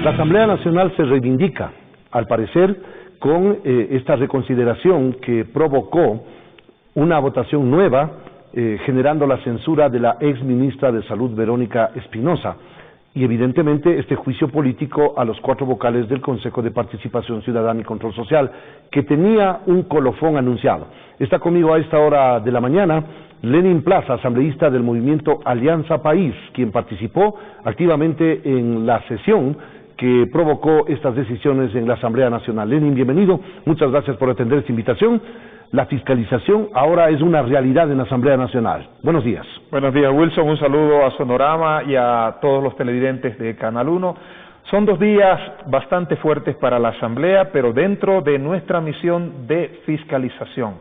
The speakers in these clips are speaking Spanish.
La Asamblea Nacional se reivindica, al parecer, con esta reconsideración que provocó una votación nueva, generando la censura de la ex ministra de Salud, Verónica Espinosa, y evidentemente este juicio político a los 4 vocales del Consejo de Participación Ciudadana y Control Social, que tenía un colofón anunciado. Está conmigo a esta hora de la mañana Lenin Plaza, asambleísta del movimiento Alianza País, quien participó activamente en la sesión que provocó estas decisiones en la Asamblea Nacional. Lenin, bienvenido, muchas gracias por atender esta invitación. La fiscalización ahora es una realidad en la Asamblea Nacional. Buenos días. Buenos días, Wilson. Un saludo a Sonorama y a todos los televidentes de Canal 1. Son 2 días bastante fuertes para la Asamblea, pero dentro de nuestra misión de fiscalización.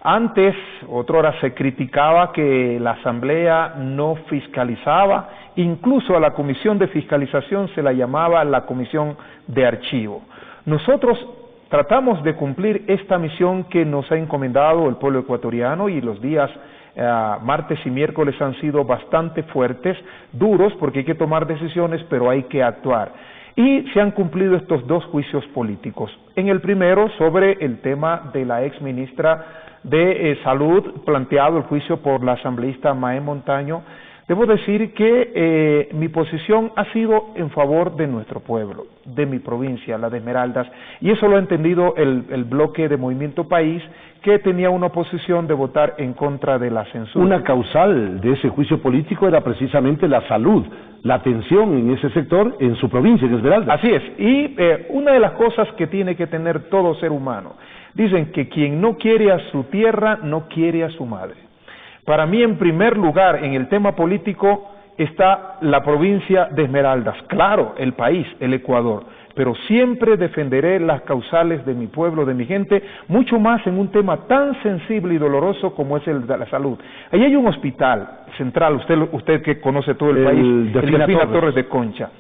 Antes, otrora, se criticaba que la Asamblea no fiscalizaba, incluso a la Comisión de Fiscalización se la llamaba la Comisión de Archivo. Nosotros tratamos de cumplir esta misión que nos ha encomendado el pueblo ecuatoriano, y los días martes y miércoles han sido bastante fuertes, duros, porque hay que tomar decisiones, pero hay que actuar. Y se han cumplido estos 2 juicios políticos. En el primero, sobre el tema de la ex ministra de Salud, planteado el juicio por la asambleísta Mae Montaño. Debo decir que mi posición ha sido en favor de nuestro pueblo, de mi provincia, la de Esmeraldas, y eso lo ha entendido el bloque de Movimiento País, que tenía una posición de votar en contra de la censura. Una causal de ese juicio político era precisamente la salud, la atención en ese sector en su provincia, en Esmeraldas. Así es, y una de las cosas que tiene que tener todo ser humano, dicen que quien no quiere a su tierra, no quiere a su madre. Para mí, en primer lugar, en el tema político, está la provincia de Esmeraldas, claro, el país, el Ecuador, pero siempre defenderé las causales de mi pueblo, de mi gente, mucho más en un tema tan sensible y doloroso como es el de la salud. Ahí hay un hospital central, usted que conoce todo el país, el Delfina Torres de Concha.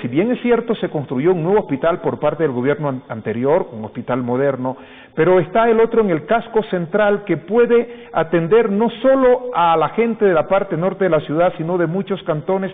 Si bien es cierto, se construyó un nuevo hospital por parte del gobierno anterior, un hospital moderno, pero está el otro en el casco central que puede atender no solo a la gente de la parte norte de la ciudad, sino de muchos cantones.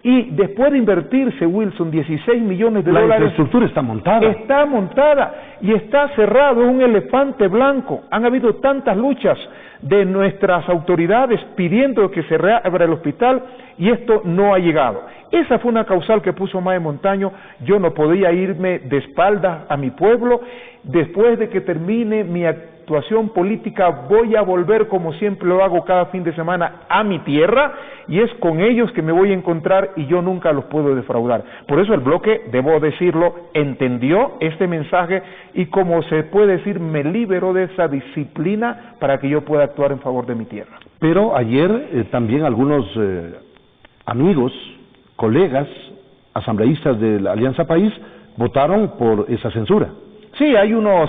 Y después de invertirse, Wilson, 16 millones de dólares... La infraestructura está montada. Está montada y está cerrado, un elefante blanco. Han habido tantas luchas de nuestras autoridades pidiendo que se reabra el hospital y esto no ha llegado. Esa fue una causal que puso Mae Montaño. Yo no podía irme de espaldas a mi pueblo. Después de que termine mi actuación política, voy a volver, como siempre lo hago cada fin de semana, a mi tierra, y es con ellos que me voy a encontrar y yo nunca los puedo defraudar. Por eso el bloque, debo decirlo, entendió este mensaje y, como se puede decir, me liberó de esa disciplina para que yo pueda actuar en favor de mi tierra. Pero ayer también algunos amigos, colegas, asambleístas de la Alianza País, votaron por esa censura. Sí, hay unos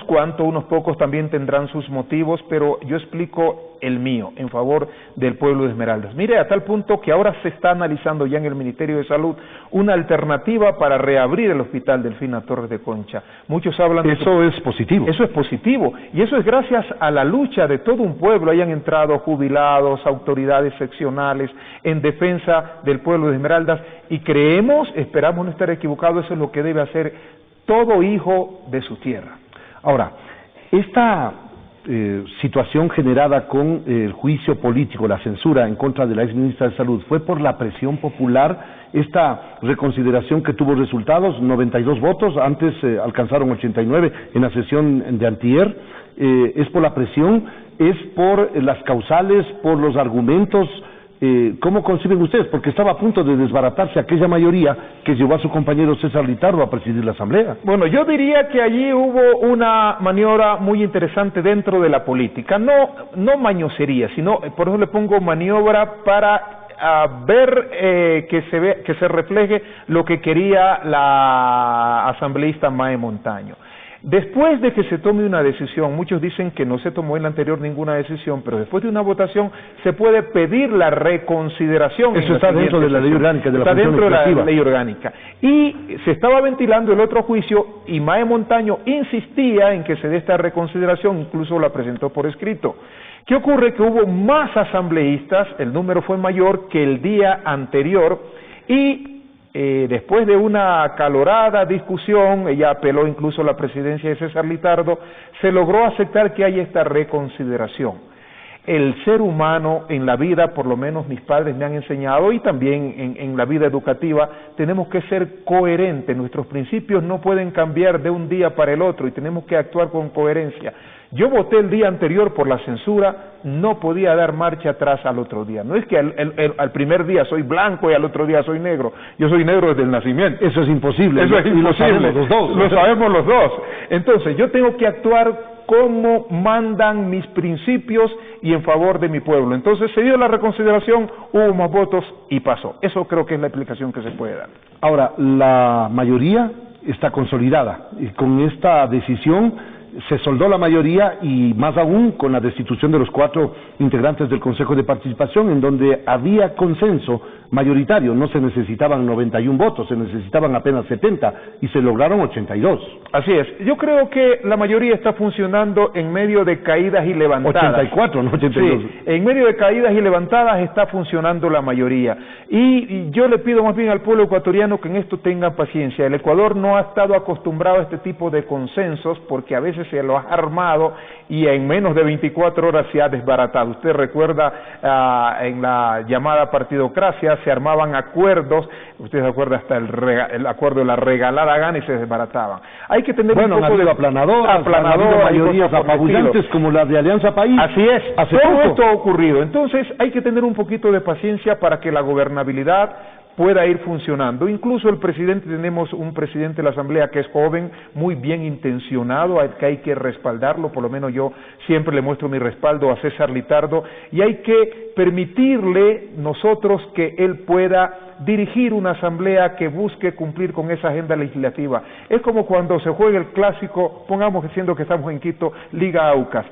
cuantos, unos pocos también tendrán sus motivos, pero yo explico el mío, en favor del pueblo de Esmeraldas. Mire, a tal punto que ahora se está analizando ya en el Ministerio de Salud una alternativa para reabrir el hospital Delfina Torres de Concha. Muchos hablan de eso. Es positivo. Eso es positivo, y eso es gracias a la lucha de todo un pueblo. Hayan entrado jubilados, autoridades seccionales, en defensa del pueblo de Esmeraldas, y esperamos no estar equivocados, eso es lo que debe hacer todo hijo de su tierra. Ahora, esta situación generada con el juicio político, la censura en contra de la ex ministra de Salud, ¿fue por la presión popular esta reconsideración que tuvo resultados? 92 votos, antes alcanzaron 89 en la sesión de antier. ¿Es por la presión? ¿Es por las causales, por los argumentos? ¿Cómo conciben ustedes? Porque estaba a punto de desbaratarse aquella mayoría que llevó a su compañero César Litardo a presidir la Asamblea. Bueno, yo diría que allí hubo una maniobra muy interesante dentro de la política, no mañosería, sino, por eso le pongo maniobra para ver que se refleje lo que quería la asambleísta Mae Montaño. Después de que se tome una decisión, muchos dicen que no se tomó en la anterior ninguna decisión, pero después de una votación se puede pedir la reconsideración. Eso está dentro de la ley orgánica de la función legislativa. Está dentro de la ley orgánica. Y se estaba ventilando el otro juicio y Mae Montaño insistía en que se dé esta reconsideración, incluso la presentó por escrito. ¿Qué ocurre? Que hubo más asambleístas, el número fue mayor que el día anterior, y Después de una acalorada discusión, ella apeló incluso a la presidencia de César Litardo, se logró aceptar que hay esta reconsideración. El ser humano en la vida, por lo menos mis padres me han enseñado, y también en la vida educativa, tenemos que ser coherentes. Nuestros principios no pueden cambiar de un día para el otro y tenemos que actuar con coherencia. Yo voté el día anterior por la censura, no podía dar marcha atrás al otro día. No es que al primer día soy blanco y al otro día soy negro. Yo soy negro desde el nacimiento. Eso es imposible. Eso es imposible. Lo sabemos los dos. Lo sabemos los dos. Entonces, yo tengo que actuar como mandan mis principios y en favor de mi pueblo. Entonces, se dio la reconsideración, hubo más votos y pasó. Eso creo que es la explicación que se puede dar. Ahora, la mayoría está consolidada y con esta decisión se soldó la mayoría y más aún con la destitución de los 4 integrantes del Consejo de Participación, en donde había consenso mayoritario, no se necesitaban 91 votos, se necesitaban apenas 70 y se lograron 82. Así es, yo creo que la mayoría está funcionando en medio de caídas y levantadas. 84, no 82. Sí, en medio de caídas y levantadas está funcionando la mayoría. Y yo le pido más bien al pueblo ecuatoriano que en esto tenga paciencia. El Ecuador no ha estado acostumbrado a este tipo de consensos porque a veces se lo ha armado y en menos de 24 horas se ha desbaratado. Usted recuerda en la llamada partidocracia se armaban acuerdos, usted se acuerda hasta el acuerdo de la regalada gana y se desbarataban. Hay que tener un poco de aplanadoras, mayorías apabullantes como la de Alianza País. Así es, todo esto ha ocurrido. Entonces hay que tener un poquito de paciencia para que la gobernabilidad pueda ir funcionando. Incluso el presidente, tenemos un presidente de la Asamblea que es joven, muy bien intencionado, que hay que respaldarlo, por lo menos yo siempre le muestro mi respaldo a César Litardo, y hay que permitirle nosotros que él pueda dirigir una asamblea que busque cumplir con esa agenda legislativa. Es como cuando se juega el clásico, pongamos diciendo que estamos en Quito, Liga Aucas.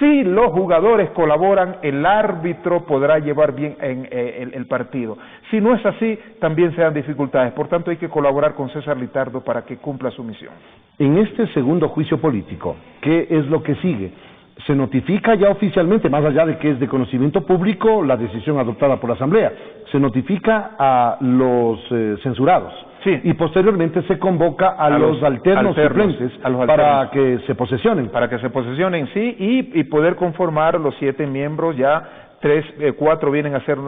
Si los jugadores colaboran, el árbitro podrá llevar bien el partido. Si no es así, también se dan dificultades. Por tanto, hay que colaborar con César Litardo para que cumpla su misión. En este segundo juicio político, ¿qué es lo que sigue? Se notifica ya oficialmente, más allá de que es de conocimiento público, la decisión adoptada por la Asamblea. Se notifica a los censurados. Sí. Y posteriormente se convoca a los alternos suplentes para que se posesionen. Para que se posesionen, sí, y poder conformar los 7 miembros ya. 4 vienen a ser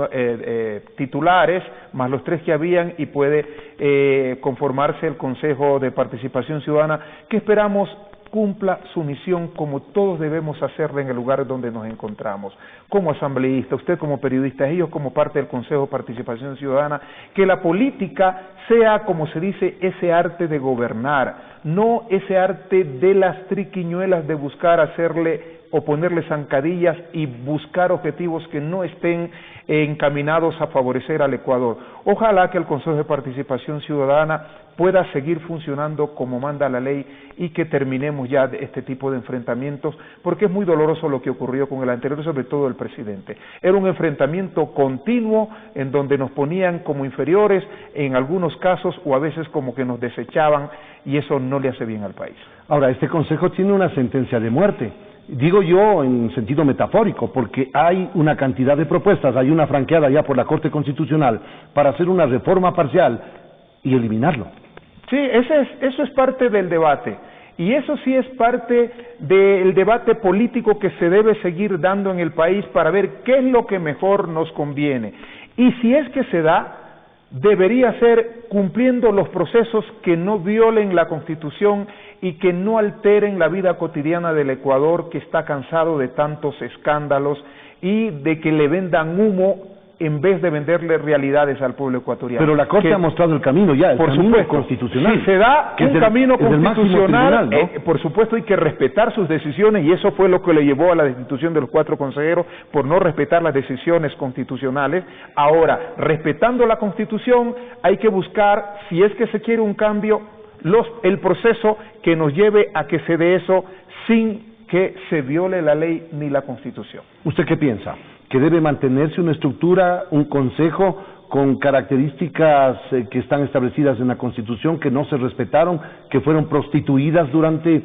titulares, más los 3 que habían, y puede conformarse el Consejo de Participación Ciudadana, que esperamos cumpla su misión como todos debemos hacerla en el lugar donde nos encontramos, como asambleísta, usted como periodista, ellos como parte del Consejo de Participación Ciudadana, que la política sea, como se dice, ese arte de gobernar, no ese arte de las triquiñuelas de buscar hacerle o ponerle zancadillas y buscar objetivos que no estén encaminados a favorecer al Ecuador. Ojalá que el Consejo de Participación Ciudadana pueda seguir funcionando como manda la ley y que terminemos ya de este tipo de enfrentamientos, porque es muy doloroso lo que ocurrió con el anterior, sobre todo el presidente. Era un enfrentamiento continuo en donde nos ponían como inferiores en algunos casos o a veces como que nos desechaban, y eso no le hace bien al país. Ahora, este Consejo tiene una sentencia de muerte. Digo yo en sentido metafórico, porque hay una cantidad de propuestas, hay una franqueada ya por la Corte Constitucional para hacer una reforma parcial y eliminarlo. Sí, eso es parte del debate, y eso sí es parte del debate político que se debe seguir dando en el país para ver qué es lo que mejor nos conviene. Y si es que se da, debería ser cumpliendo los procesos que no violen la Constitución y que no alteren la vida cotidiana del Ecuador, que está cansado de tantos escándalos y de que le vendan humo en vez de venderle realidades al pueblo ecuatoriano. Pero la Corte ha mostrado el camino ya, el camino constitucional. Si se da un camino constitucional, ¿no? Por supuesto hay que respetar sus decisiones, y eso fue lo que le llevó a la destitución de los 4 consejeros, por no respetar las decisiones constitucionales. Ahora, respetando la Constitución, hay que buscar, si es que se quiere un cambio, el proceso que nos lleve a que se dé eso sin que se viole la ley ni la Constitución. ¿Usted qué piensa? ¿Que debe mantenerse una estructura, un consejo con características que están establecidas en la Constitución, que no se respetaron, que fueron prostituidas durante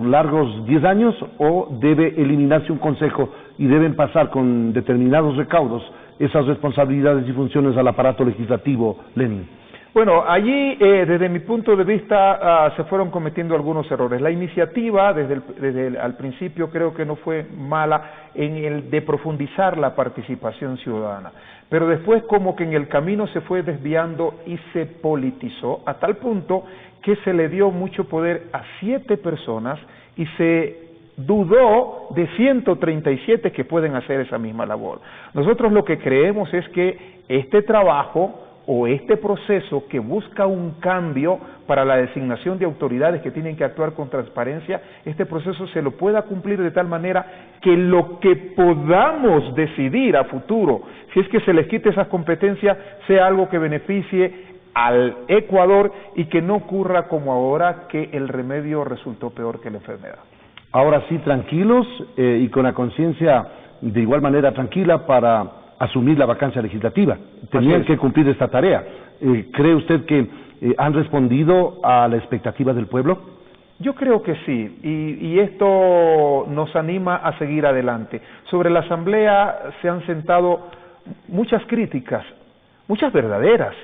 largos 10 años, o debe eliminarse un consejo y deben pasar con determinados recaudos esas responsabilidades y funciones al aparato legislativo, Lenin? Bueno, allí, desde mi punto de vista, se fueron cometiendo algunos errores. La iniciativa, al principio, creo que no fue mala en el de profundizar la participación ciudadana. Pero después, como que en el camino se fue desviando y se politizó, a tal punto que se le dio mucho poder a 7 personas y se dudó de 137 que pueden hacer esa misma labor. Nosotros lo que creemos es que este trabajo o este proceso que busca un cambio para la designación de autoridades que tienen que actuar con transparencia, este proceso se lo pueda cumplir de tal manera que lo que podamos decidir a futuro, si es que se les quite esas competencias, sea algo que beneficie al Ecuador y que no ocurra como ahora, que el remedio resultó peor que la enfermedad. Ahora sí, tranquilos y con la conciencia de igual manera tranquila para asumir la vacancia legislativa. Tenían que cumplir esta tarea. ¿Cree usted que han respondido a la expectativa del pueblo? Yo creo que sí, y esto nos anima a seguir adelante. Sobre la Asamblea se han sentado muchas críticas, muchas verdaderas,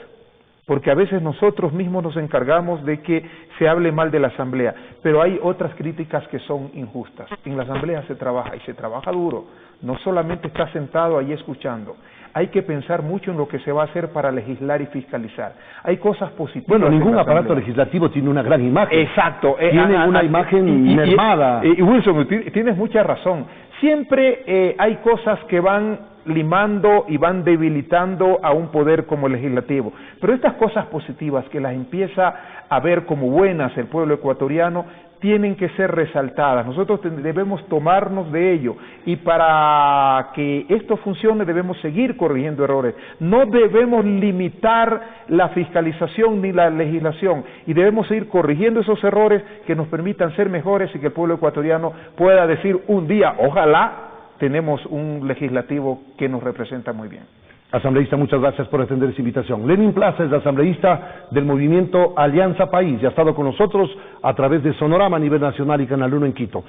porque a veces nosotros mismos nos encargamos de que se hable mal de la Asamblea, pero hay otras críticas que son injustas. En la Asamblea se trabaja, y se trabaja duro, no solamente está sentado ahí escuchando, hay que pensar mucho en lo que se va a hacer para legislar y fiscalizar. Hay cosas positivas. Bueno, ningún aparato legislativo tiene una gran imagen. Exacto. Tiene una imagen mermada. Y Wilson, tienes mucha razón. Siempre hay cosas que van limando y van debilitando a un poder como el legislativo. Pero estas cosas positivas que las empieza a ver como buenas el pueblo ecuatoriano, tienen que ser resaltadas. Nosotros debemos tomarnos de ello, y para que esto funcione debemos seguir corrigiendo errores. No debemos limitar la fiscalización ni la legislación, y debemos seguir corrigiendo esos errores que nos permitan ser mejores y que el pueblo ecuatoriano pueda decir un día, ojalá, tenemos un legislativo que nos representa muy bien. Asambleísta, muchas gracias por atender esta invitación. Lenin Plaza es la asambleísta del movimiento Alianza País y ha estado con nosotros a través de Sonorama a nivel nacional y Canal 1 en Quito.